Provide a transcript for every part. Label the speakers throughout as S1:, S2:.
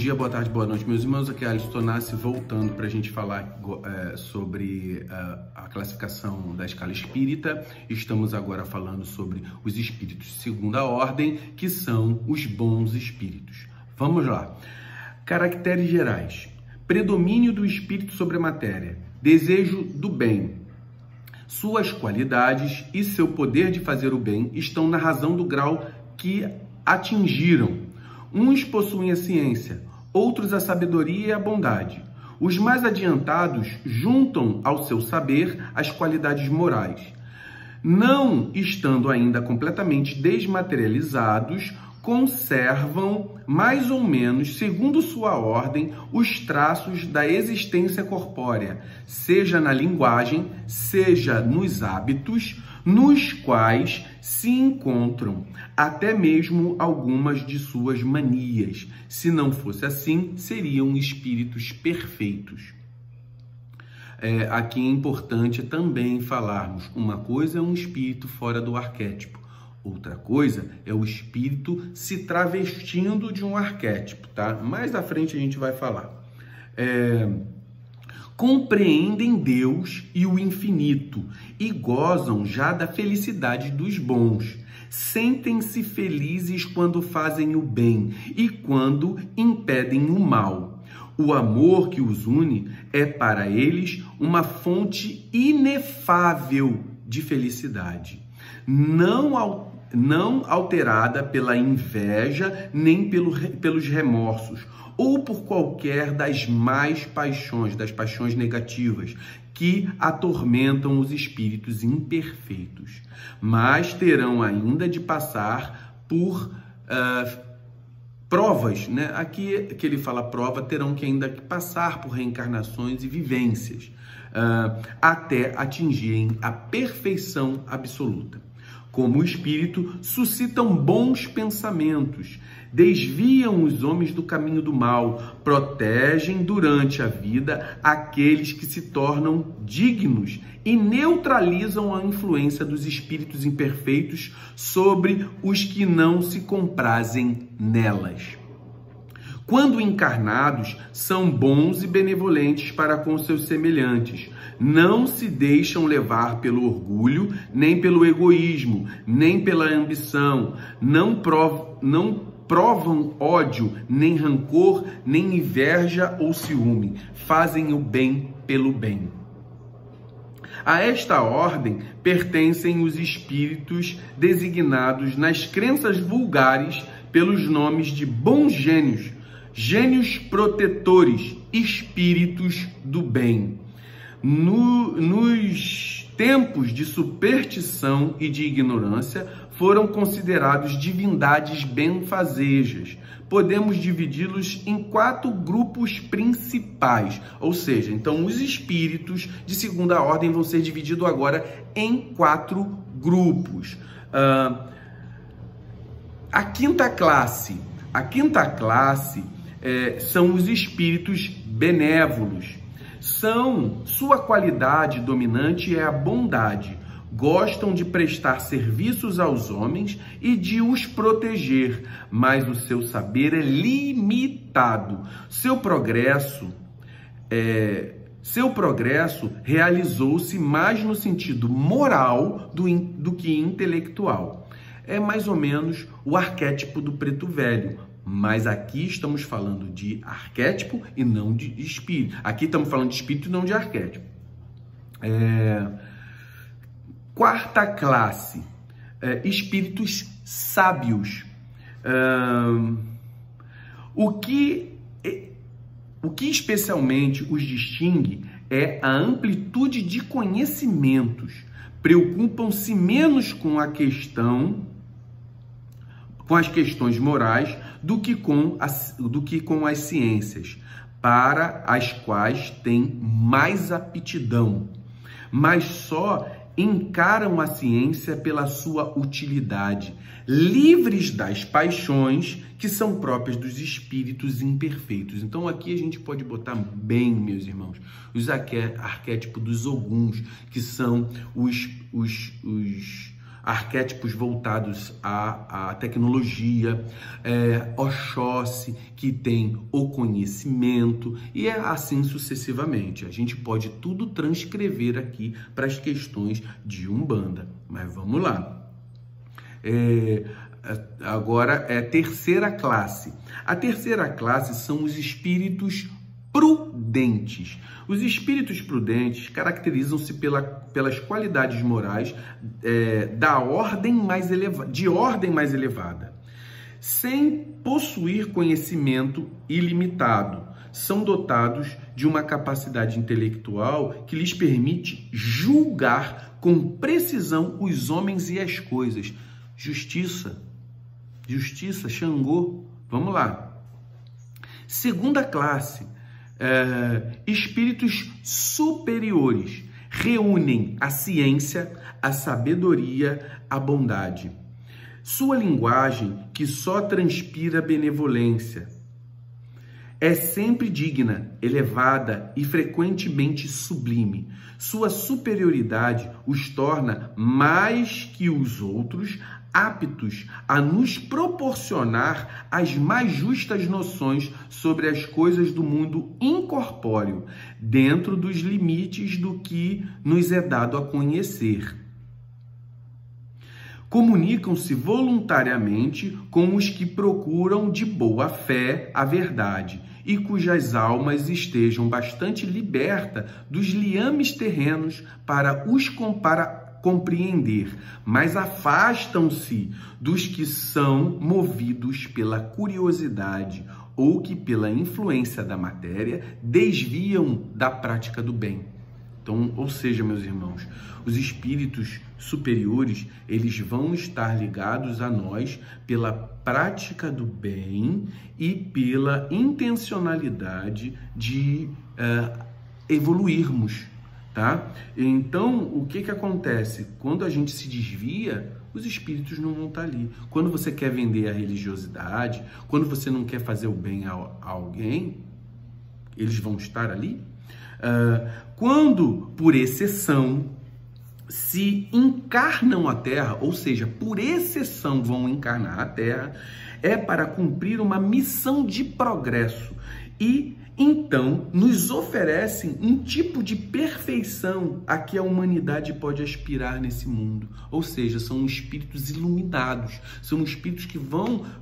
S1: dia, boa tarde, boa noite, meus irmãos. Aqui é Alisson Tonassi, voltando para a gente falar sobre a classificação da escala espírita. Estamos agora falando sobre os espíritos de segunda ordem, que são os bons espíritos. Vamos lá. Caracteres gerais: predomínio do espírito sobre a matéria, desejo do bem. Suas qualidades e seu poder de fazer o bem estão na razão do grau que atingiram. Uns possuem a ciência, outros a sabedoria e a bondade. Os mais adiantados juntam ao seu saber as qualidades morais. Não estando ainda completamente desmaterializados, conservam, mais ou menos, segundo sua ordem, os traços da existência corpórea, seja na linguagem, seja nos hábitos, nos quais se encontram até mesmo algumas de suas manias. Se não fosse assim, seriam espíritos perfeitos. Aqui é importante também falarmos, uma coisa é um espírito fora do arquétipo, outra coisa é o espírito se travestindo de um arquétipo, tá? Mais à frente a gente vai falar. Compreendem Deus e o infinito e gozam já da felicidade dos bons. Sentem-se felizes quando fazem o bem e quando impedem o mal. O amor que os une é para eles uma fonte inefável de felicidade, não alterada pela inveja nem pelos remorsos, ou por qualquer das paixões negativas que atormentam os espíritos imperfeitos, mas terão ainda de passar por provas, né? Aqui que ele fala prova, terão que ainda passar por reencarnações e vivências, até atingirem a perfeição absoluta. Como o espírito, suscitam bons pensamentos, desviam os homens do caminho do mal, protegem durante a vida aqueles que se tornam dignos e neutralizam a influência dos espíritos imperfeitos sobre os que não se comprazem nelas. Quando encarnados, são bons e benevolentes para com seus semelhantes. Não se deixam levar pelo orgulho, nem pelo egoísmo, nem pela ambição. Não provam ódio, nem rancor, nem inveja ou ciúme. Fazem o bem pelo bem. A esta ordem pertencem os espíritos designados nas crenças vulgares pelos nomes de bons gênios, gênios protetores, espíritos do bem. Nos tempos de superstição e de ignorância, foram considerados divindades benfazejas. Podemos dividi-los em 4 grupos principais, ou seja, então os espíritos de segunda ordem vão ser divididos agora em 4 grupos. A quinta classe são os espíritos benévolos. Sua qualidade dominante é a bondade. Gostam de prestar serviços aos homens e de os proteger, mas o seu saber é limitado. Seu progresso realizou-se mais no sentido moral do que intelectual. É mais ou menos o arquétipo do preto velho. Mas aqui estamos falando de arquétipo e não de espírito. Aqui estamos falando de espírito e não de arquétipo. Quarta classe, espíritos sábios. O que especialmente os distingue é a amplitude de conhecimentos. Preocupam-se menos com as questões morais do que com as ciências, para as quais têm mais aptidão, mas só encaram a ciência pela sua utilidade, livres das paixões que são próprias dos espíritos imperfeitos. Então aqui a gente pode botar bem, meus irmãos, os arquétipos dos oguns, que são os arquétipos voltados à tecnologia, Oxóssi, que tem o conhecimento, e assim sucessivamente. A gente pode tudo transcrever aqui para as questões de Umbanda, mas vamos lá. Agora é a terceira classe. A terceira classe são os espíritos prudentes. Os espíritos prudentes caracterizam-se pelas qualidades morais de ordem mais elevada, sem possuir conhecimento ilimitado. São dotados de uma capacidade intelectual que lhes permite julgar com precisão os homens e as coisas. Justiça, Xangô. Vamos lá. Segunda classe, espíritos superiores. Reúnem a ciência, a sabedoria, a bondade. Sua linguagem, que só transpira benevolência, é sempre digna, elevada e frequentemente sublime. Sua superioridade os torna mais que os outros aptos a nos proporcionar as mais justas noções sobre as coisas do mundo incorpóreo, dentro dos limites do que nos é dado a conhecer. Comunicam-se voluntariamente com os que procuram de boa fé a verdade e cujas almas estejam bastante libertas dos liames terrenos para compreender, mas afastam-se dos que são movidos pela curiosidade ou que, pela influência da matéria, desviam da prática do bem. Então, ou seja, meus irmãos, os espíritos superiores, eles vão estar ligados a nós pela prática do bem e pela intencionalidade de evoluirmos, tá? Então, o que acontece? Quando a gente se desvia, os espíritos não vão estar ali. Quando você quer vender a religiosidade, quando você não quer fazer o bem a alguém, eles vão estar ali. Quando, por exceção, se encarnam a Terra, ou seja, por exceção vão encarnar a Terra, é para cumprir uma missão de progresso e então nos oferecem um tipo de perfeição a que a humanidade pode aspirar nesse mundo. Ou seja, são espíritos iluminados, são espíritos que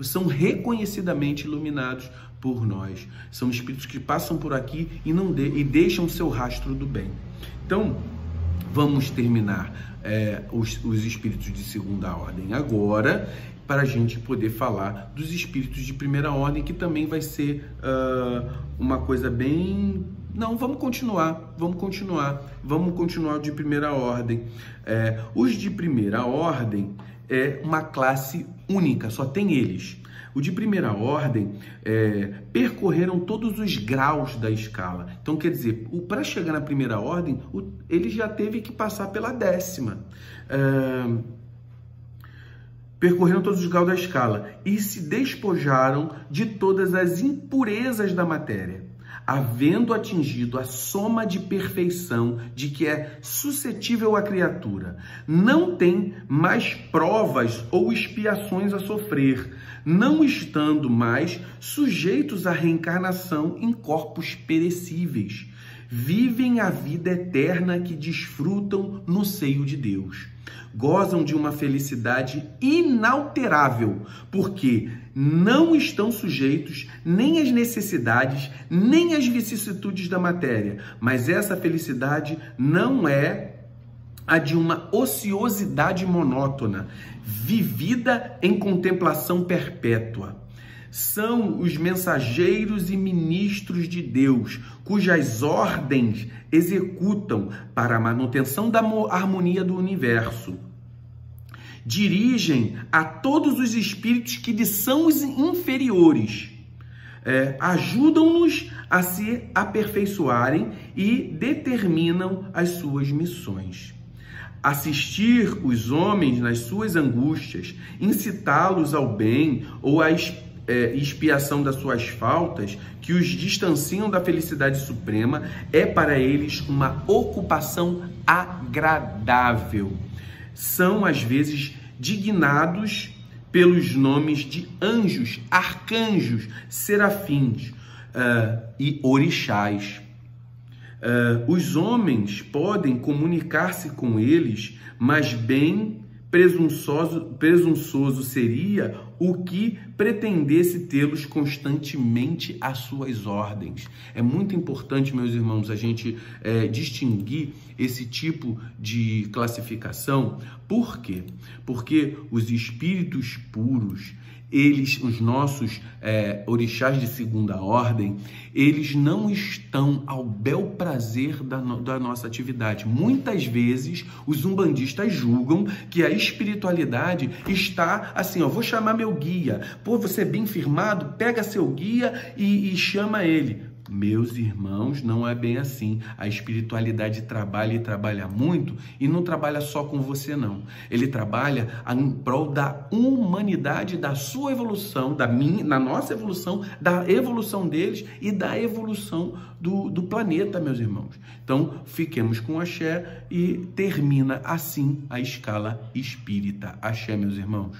S1: são reconhecidamente iluminados por nós. São espíritos que passam por aqui e deixam seu rastro do bem. Então, vamos terminar os espíritos de segunda ordem agora, para a gente poder falar dos espíritos de primeira ordem, que também vai ser uma coisa bem... Não, vamos continuar de primeira ordem. Os de primeira ordem é uma classe única, só tem eles. O de primeira ordem percorreram todos os graus da escala. Então, quer dizer, para chegar na primeira ordem, ele já teve que passar pela 10ª. Percorreram todos os graus da escala e se despojaram de todas as impurezas da matéria, havendo atingido a soma de perfeição de que é suscetível a criatura. Não tem mais provas ou expiações a sofrer, não estando mais sujeitos à reencarnação em corpos perecíveis. Vivem a vida eterna que desfrutam no seio de Deus. Gozam de uma felicidade inalterável, porque não estão sujeitos nem às necessidades, nem às vicissitudes da matéria. Mas essa felicidade não é a de uma ociosidade monótona, vivida em contemplação perpétua. São os mensageiros e ministros de Deus, cujas ordens executam para a manutenção da harmonia do universo. Dirigem a todos os espíritos que lhes são os inferiores. Ajudam-nos a se aperfeiçoarem e determinam as suas missões. Assistir os homens nas suas angústias, incitá-los ao bem ou à expiação das suas faltas, que os distanciam da felicidade suprema, é para eles uma ocupação agradável. são às vezes dignados pelos nomes de anjos, arcanjos, serafins e orixás. Os homens podem comunicar-se com eles, mas bem presunçoso seria o que pretendesse tê-los constantemente às suas ordens. É muito importante, meus irmãos, a gente distinguir esse tipo de classificação. Por quê? Porque os espíritos puros, os nossos orixás de segunda ordem, eles não estão ao bel prazer da nossa atividade. Muitas vezes, os umbandistas julgam que a espiritualidade está assim, ó, vou chamar meu guia. Pô, você é bem firmado, pega seu guia e chama ele. Meus irmãos, não é bem assim. A espiritualidade trabalha e trabalha muito, e não trabalha só com você, não. Ele trabalha em prol da humanidade, da sua evolução, na nossa evolução, da evolução deles e da evolução do planeta, meus irmãos. Então, fiquemos com axé e termina assim a escala espírita. Axé, meus irmãos.